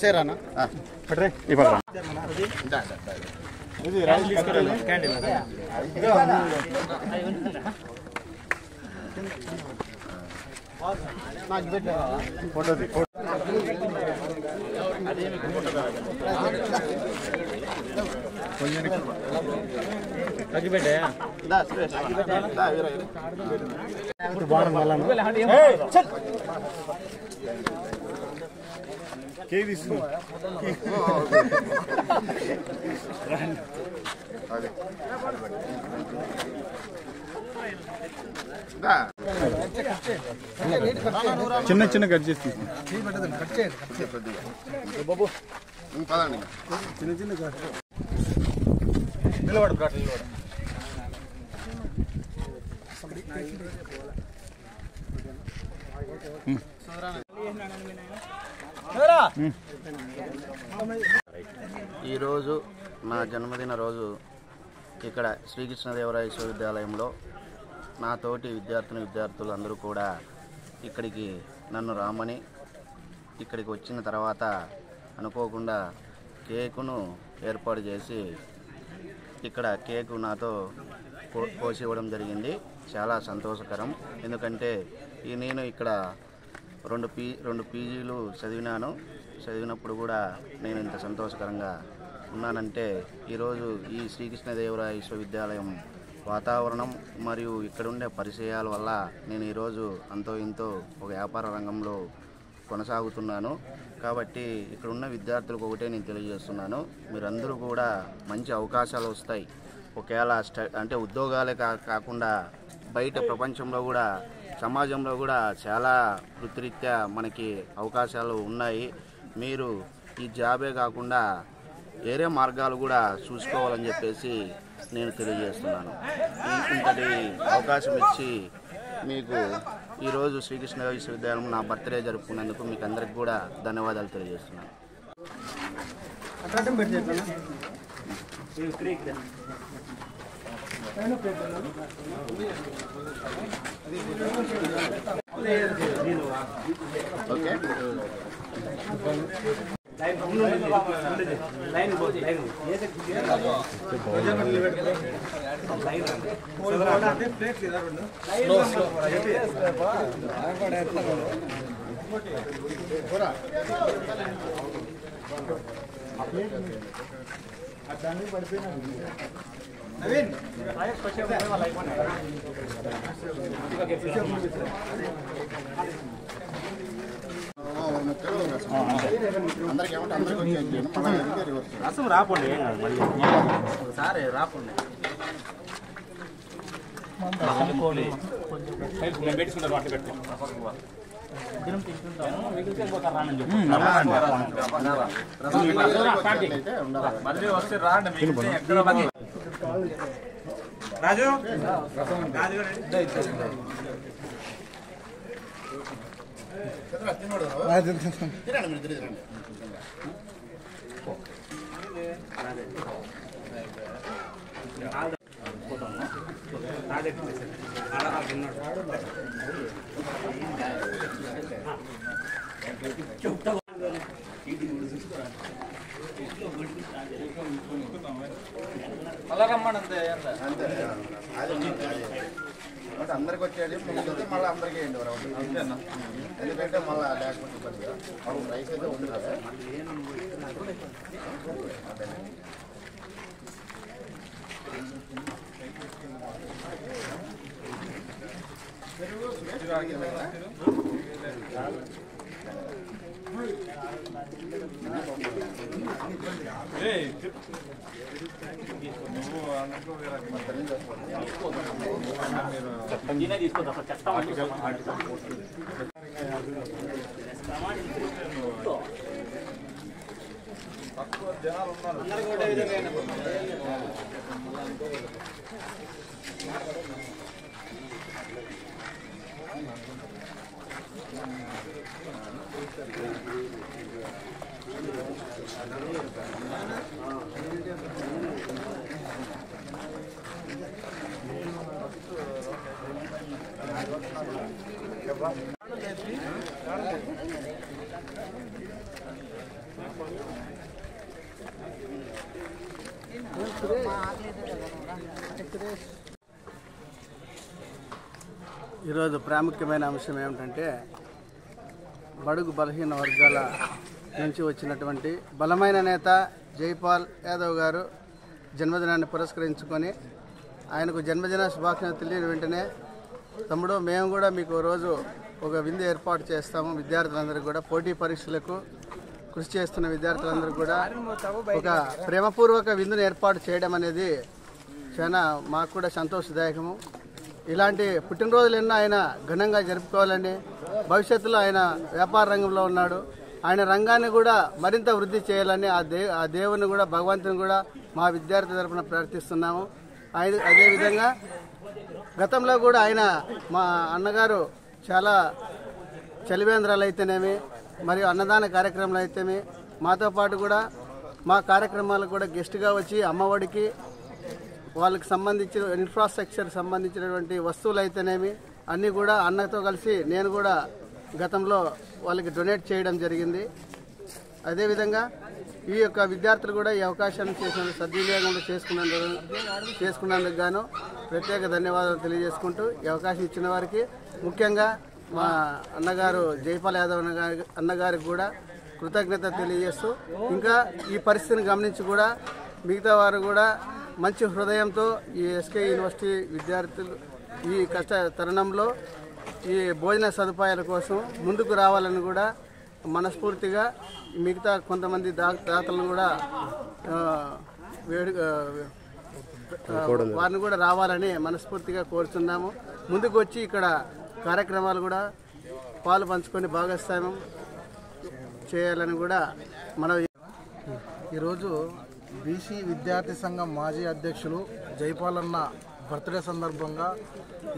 సేరానా పట్రే ఈ పట్రా ఇది రైస్ తీసుకురండి క్యాండిల్ నాకు పెట్టా ఫోటో ది అదేమి ఫోటో అగి పెట్టా దా స్పేస్ దా వీరా ఇప్పుడు బాణం మళ్ళా ఏయ్ చల్ కేక్ తీసుకో అదే దా చిన్న చిన్న కట్ చేసి కట్ చేయండి బాబు పదండి చిన్న చిన్న నిలబడు బ్రాట్ నిలబడు ఈరోజు నా జన్మదిన రోజు ఇక్కడ శ్రీకృష్ణదేవరాయ విశ్వవిద్యాలయంలో నా తోటి విద్యార్థులు అందరూ కూడా ఇక్కడికి నన్ను రామని ఇక్కడికి వచ్చిన తర్వాత అనుకోకుండా కేకును ఏర్పాటు చేసి ఇక్కడ కేకు నాతో కోసి ఇవ్వడం జరిగింది. చాలా సంతోషకరం. ఎందుకంటే నేను ఇక్కడ రెండు పీజీలు చదివినప్పుడు కూడా నేను ఇంత సంతోషకరంగా ఉన్నానంటే ఈరోజు ఈ శ్రీకృష్ణదేవరాయ విశ్వవిద్యాలయం వాతావరణం మరియు ఇక్కడుండే పరిచయాల వల్ల నేను ఈరోజు అంతో ఇంతో ఒక వ్యాపార రంగంలో కొనసాగుతున్నాను. కాబట్టి ఇక్కడున్న విద్యార్థులకు ఒకటే నేను తెలియజేస్తున్నాను, మీరందరూ కూడా మంచి అవకాశాలు వస్తాయి. ఒకవేళ అంటే ఉద్యోగాలే కాకుండా బయట ప్రపంచంలో కూడా సమాజంలో కూడా చాలా వృత్తిరీత్యా మనకి అవకాశాలు ఉన్నాయి. మీరు ఈ జాబే కాకుండా వేరే మార్గాలు కూడా చూసుకోవాలని చెప్పేసి నేను తెలియజేస్తున్నాను. ఇంతటి అవకాశం ఇచ్చి మీకు ఈరోజు శ్రీకృష్ణ విశ్వవిద్యాలయం నా బర్త్డే జరుపుకున్నందుకు మీకు అందరికి కూడా ధన్యవాదాలు తెలియజేస్తున్నాను. ఓకే రసం రాపండి ఒకసారి రాపండి పెట్టుకుంటారు అట్లా పెట్టుకో వస్తే రాండి రాజు మళ్ళా రమ్మని అంతే అందరికి వచ్చేది మళ్ళీ అందరికీ అంతేనా, ఎందుకంటే మళ్ళీ లేకపోతే ఇబ్బందిగా రైస్ అయితే ఉంది కదా. ఈరోజు ప్రాముఖ్యమైన అంశం ఏమిటంటే బడుగు బలహీన వర్గాల నుంచి వచ్చినటువంటి బలమైన నేత జైపాల్ యాదవ్ గారు జన్మదినాన్ని పురస్కరించుకొని ఆయనకు జన్మదిన శుభాకాంక్షలు తెలియని వెంటనే తమ్ముడు మేము కూడా మీకు రోజు ఒక విందు ఏర్పాటు చేస్తాము. విద్యార్థులందరూ కూడా పోటీ పరీక్షలకు కృషి చేస్తున్న విద్యార్థులందరూ కూడా ఒక ప్రేమపూర్వక విందును ఏర్పాటు చేయడం అనేది చాలా మాకు కూడా సంతోషదాయకము. ఇలాంటి పుట్టినరోజులు ఎన్నో ఆయన ఘనంగా జరుపుకోవాలని, భవిష్యత్తులో ఆయన వ్యాపార రంగంలో ఉన్నాడు, ఆయన రంగాన్ని కూడా మరింత వృద్ధి చేయాలని ఆ దేవుని కూడా భగవంతుని కూడా మా విద్యార్థి తరఫున ప్రార్థిస్తున్నాము. అదేవిధంగా గతంలో కూడా ఆయన మా అన్నగారు చాలా చలివేంద్రాలు అయితేనేమి మరియు అన్నదాన కార్యక్రమాలు అయితేమి మాతో పాటు కూడా మా కార్యక్రమాలకు కూడా గెస్ట్గా వచ్చి అమ్మఒడికి వాళ్ళకి సంబంధించిన ఇన్ఫ్రాస్ట్రక్చర్ సంబంధించినటువంటి వస్తువులు అయితేనేమి అన్నీ కూడా అన్నతో కలిసి నేను కూడా గతంలో వాళ్ళకి డొనేట్ చేయడం జరిగింది. అదేవిధంగా ఈ యొక్క విద్యార్థులు కూడా ఈ అవకాశాన్ని చేసిన సద్వినియోగంలో చేసుకున్నందుకు గాను ప్రత్యేక ధన్యవాదాలు తెలియజేసుకుంటూ ఈ అవకాశం ఇచ్చిన వారికి, ముఖ్యంగా మా అన్నగారు జైపాల్ యాదవ్ అన్నగారికి కూడా కృతజ్ఞత తెలియజేస్తూ, ఇంకా ఈ పరిస్థితిని గమనించి కూడా మిగతా వారు కూడా మంచి హృదయంతో ఈ ఎస్కే యూనివర్సిటీ విద్యార్థులు ఈ కష్ట తరుణంలో ఈ భోజన సదుపాయాల కోసం ముందుకు రావాలని కూడా మనస్ఫూర్తిగా మిగతా కొంతమంది దాతలను కూడా వారిని కూడా రావాలని మనస్ఫూర్తిగా కోరుతున్నాము. ముందుకు వచ్చి ఇక్కడ కార్యక్రమాలు కూడా పాలు పంచుకొని భాగస్వామ్యం చేయాలని కూడా మనం ఈరోజు బీసీ విద్యార్థి సంఘం మాజీ అధ్యక్షులు జైపాలన్న బర్త్డే సందర్భంగా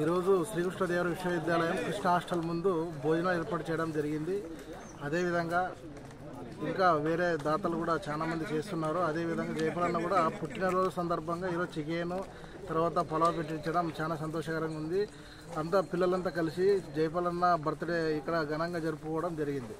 ఈరోజు శ్రీకృష్ణదేవరాయ విశ్వవిద్యాలయం కృష్ణ హాస్టల్ ముందు భోజనాలు ఏర్పాటు చేయడం జరిగింది. అదేవిధంగా ఇంకా వేరే దాతలు కూడా చాలామంది చేస్తున్నారు. అదేవిధంగా జైపాలన్న కూడా పుట్టినరోజు సందర్భంగా ఈరోజు చికెను తర్వాత పొలావ్ పెట్టించడం చాలా సంతోషకరంగా ఉంది. అంతా పిల్లలంతా కలిసి జైపాలన్న బర్త్డే ఇక్కడ ఘనంగా జరుపుకోవడం జరిగింది.